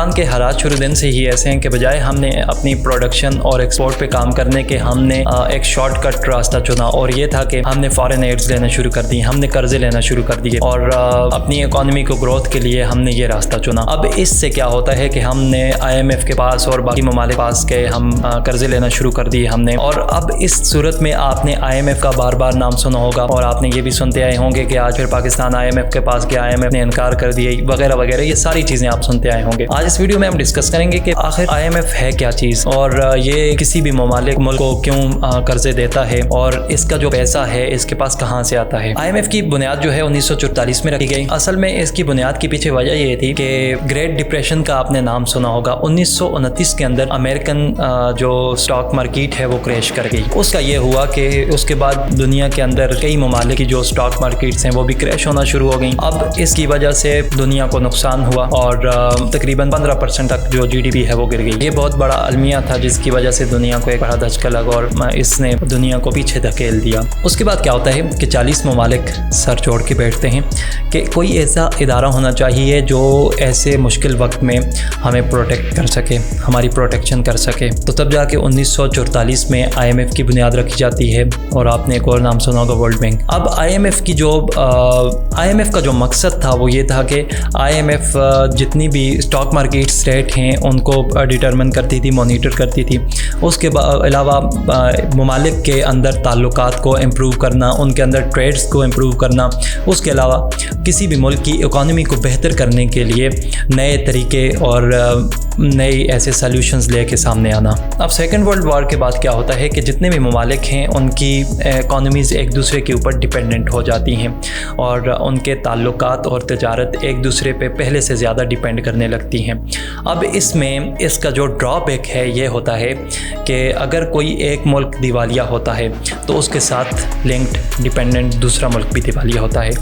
पाकिस्तान के हालात शुरू दिन से ही ऐसे हैं कि बजाय हमने अपनी प्रोडक्शन और एक्सपोर्ट पे काम करने के हमने एक शॉर्टकट रास्ता चुना और ये था कि हमने फॉरेन एड्स लेना शुरू कर दी, हमने कर्जे लेना शुरू कर दिए और अपनी इकोनॉमी को ग्रोथ के लिए हमने ये रास्ता चुना। अब इससे क्या होता है कि हमने IMF के पास और बाकी ममालिक पास के हम कर्जे लेना शुरू कर दिए हमने। और अब इस सूरत में आपने IMF का बार बार नाम सुना होगा और आपने ये भी सुनते आए होंगे कि आज फिर पाकिस्तान IMF के पास गया, IMF ने इनकार कर दिया वगैरह वगैरह, ये सारी चीज़ें आप सुनते आए होंगे। आज इस वीडियो में हम डिस्कस करेंगे कि आखिर IMF है क्या चीज़ और ये किसी भी ममालिक मुल्क को क्यों कर्जे देता है और इसका जो पैसा है इसके पास कहाँ से आता है। IMF की बुनियाद जो है 1944 में रखी गई। असल में इसकी बुनियाद के पीछे वजह ये थी कि ग्रेट डिप्रेशन का आपने नाम सुना होगा। 1929 के अंदर अमेरिकन जो स्टॉक मार्केट है वो क्रैश कर गई। उसका ये हुआ कि उसके बाद दुनिया के अंदर कई ममालिक की जो स्टॉक मार्केट्स हैं वो भी क्रैश होना शुरू हो गई। अब इसकी वजह से दुनिया को नुकसान हुआ और तकरीबन 15% तक जो GDP है वो गिर गई। ये बहुत बड़ा अलमिया था जिसकी वजह से दुनिया को एक बड़ा धचका लगा और इसने दुनिया को पीछे धकेल दिया। उसके बाद क्या होता है कि 40 ममालिक सर जोड़ के बैठते हैं कि कोई ऐसा इदारा होना चाहिए जो ऐसे मुश्किल वक्त में हमें प्रोटेक्ट कर सके, हमारी प्रोटेक्शन कर सके। तो तब जाके 1944 में IMF की बुनियाद रखी जाती है और आपने एक और नाम सुना होगा, वर्ल्ड बैंक। अब IMF का जो मकसद था वो ये था कि IMF जितनी भी स्टॉक मार्केट रेट हैं उनको डिटरमिन करती थी, मॉनिटर करती थी। उसके अलावा ममालिक के अंदर ताल्लुकात को इम्प्रूव करना, उनके अंदर ट्रेड्स को इम्प्रूव करना, उसके अलावा किसी भी मुल्क की इकोनॉमी को बेहतर करने के लिए नए तरीके और नए ऐसे सॉल्यूशंस लेके सामने आना। अब सेकेंड वर्ल्ड वॉर के बाद क्या होता है कि जितने भी ममालिक हैं उनकी इकोनॉमीज़ एक दूसरे के ऊपर डिपेंडेंट हो जाती हैं और उनके ताल्लुकात और तजारत एक दूसरे पे पहले से ज़्यादा डिपेंड करने लगती हैं। अब इसमें इसका जो ड्रॉबैक है ये होता है कि अगर कोई एक मुल्क दिवालिया होता है तो उसके साथ लिंक्ड डिपेंडेंट दूसरा मुल्क भी दिवालिया होता है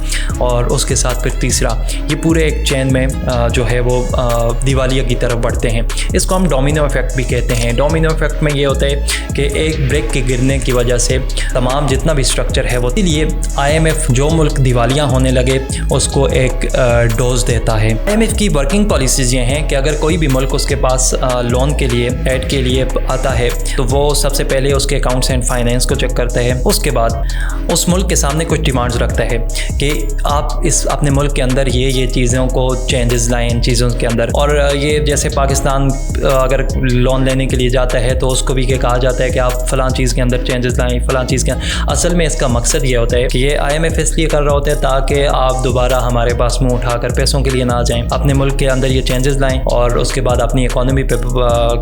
और उसके साथ फिर तीसरा, ये पूरे एक चेन में जो है वो दिवालिया की तरफ बढ़ते हैं। इसको हम डोमिनो इफेक्ट भी कहते हैं। डोमिनो इफेक्ट में ये होता है कि एक ब्रेक के गिरने की वजह से तमाम जितना भी स्ट्रक्चर है वो, इसलिए IMF जो मुल्क दिवालिया होने लगे उसको एक डोज देता है। IMF की वर्किंग पॉलिसीज़ ये हैं कि अगर कोई भी मुल्क उसके पास लोन के लिए, एड के लिए आता है तो वो सबसे पहले उसके अकाउंट्स एंड फाइनेंस को चेक करता है। उसके बाद उस मुल्क के सामने कुछ डिमांड्स रखता है कि आप इस अपने मुल्क के अंदर ये चीज़ों को चेंजेस लाएं इन चीज़ों के अंदर। और ये जैसे पाकिस्तान अगर लोन लेने के लिए जाता है तो उसको भी कहा जाता है कि आप फ़लाँ चीज़ के अंदर चेंजेस लाएं, फ़लाँ चीज़ के असल में इसका मकसद ये होता है कि ये IMF इसलिए कर रहा होता है ताकि आप दोबारा हमारे पास मुँह उठाकर पैसों के लिए ना जाएँ, अपने मुल्क के अंदर ये चेंजेस लाएँ और उसके बाद अपनी इकोनॉमी पे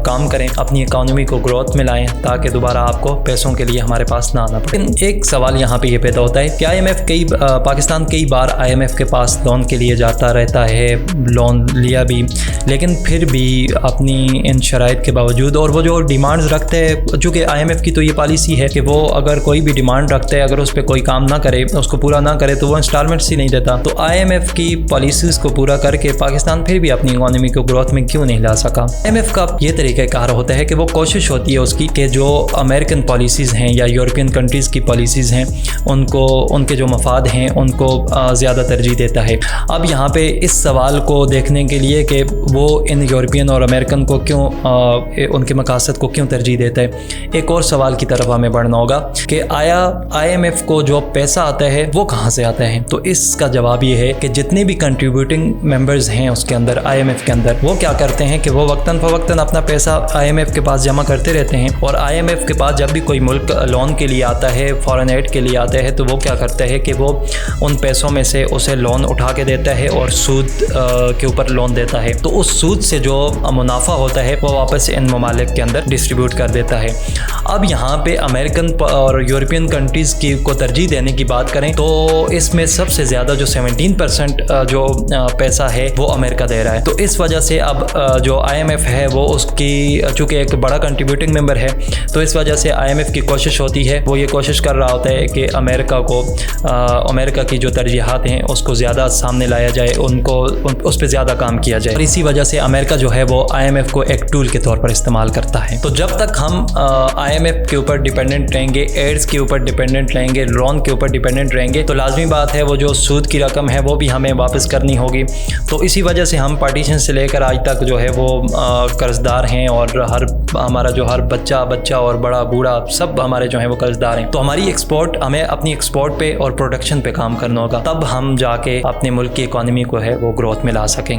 काम करें, अपनी इकोनॉमी को ग्रोथ में लाएँ ताकि दोबारा आपको पैसों के लिए हमारे पास ना आना पड़े। लेकिन एक सवाल यहाँ पे ये पैदा होता है कि पाकिस्तान कई बार IMF के पास लोन के लिए जाता रहता है, लोन लिया भी, लेकिन फिर भी अपनी इन शराइत के बावजूद और वो जो डिमांड्स रखते हैं, चूँकि IMF की तो ये पॉलिसी है कि वो अगर कोई भी डिमांड रखते हैं, अगर उस पर कोई काम ना करे, उसको पूरा ना करे तो वो इंस्टॉलमेंट्स ही नहीं देता। तो IMF की पॉलिसीज़ को पूरा करके पाकिस्तान फिर भी अपनी इकोनॉमी को ग्रोथ में क्यों नहीं ला सका। IMF का ये तरीक़ाकार होता है कि वो कोशिश होती है उसकी कि जो अमेरिकन पॉलिसीज़ हैं या यूरोपियन कंट्रीज़ की पॉलिसीज़ हैं उनको, उनके जो मफाद हैं उनको ज़्यादा तरजीह देता है। अब यहाँ पे इस सवाल को देखने के लिए कि वो इन यूरोपियन और अमेरिकन को क्यों, उनके मकासद को क्यों तरजीह देता है, एक और सवाल की तरफ हमें बढ़ना होगा कि आया IMF को जो पैसा आता है वो कहाँ से आता है। तो इसका जवाब ये है कि जितने भी कंट्रीब्यूटिंग मेंबर्स हैं उसके अंदर, IMF के अंदर, वो क्या करते हैं कि वो वक्तन फ़वक्तन अपना पैसा IMF के पास जमा करते रहते हैं और IMF के पास जब भी कोई मुल्क लोन के लिए आता है, फॉरेन एड के लिए आता है, तो वो क्या करता है कि वो उन पैसों में से उसे लोन उठा के देता है और सूद के ऊपर लोन देता है। तो उस सूद से जो मुनाफा होता है वो वापस इन ममालिक के अंदर डिस्ट्रीब्यूट कर देता है। अब यहाँ पे अमेरिकन और यूरोपियन कंट्रीज़ की को तरजीह देने की बात करें तो इसमें सबसे ज़्यादा जो 17% जो पैसा है वो अमेरिका दे रहा है। तो इस वजह से अब जो IMF है वो उसकी, चूँकि एक बड़ा कंट्रीब्यूटिंग मेंबर है, तो इस वजह से IMF की कोशिश होती है, वो ये कोशिश कर रहा होता है कि अमेरिका की जो तरजीहात हैं उसको ज़्यादा सामने लाया जाए, उस पर ज़्यादा काम किया जाए। और इसी वजह से अमेरिका जो है वो IMF को एक टूल के तौर पर इस्तेमाल करता है। तो जब तक हम IMF के ऊपर डिपेंडेंट रहेंगे, एड्स के ऊपर डिपेंडेंट रहेंगे, लोन के ऊपर डिपेंडेंट रहेंगे, तो लाजमी बात है वो जो सूद की रकम है वो भी हमें वापस करनी होगी। तो इसी वजह से हम पार्टीशन से लेकर आज तक जो है वो कर्जदार हैं, और हमारा जो हर बच्चा और बड़ा बूढ़ा सब हमारे जो है वो कर्जदार हैं। तो हमारी एक्सपोर्ट, हमें अपनी एक्सपोर्ट पे और प्रोडक्शन पे काम करना होगा, तब हम जाके अपने मुल्क की इकॉनमी को है वो ग्रोथ में ला सकेंगे।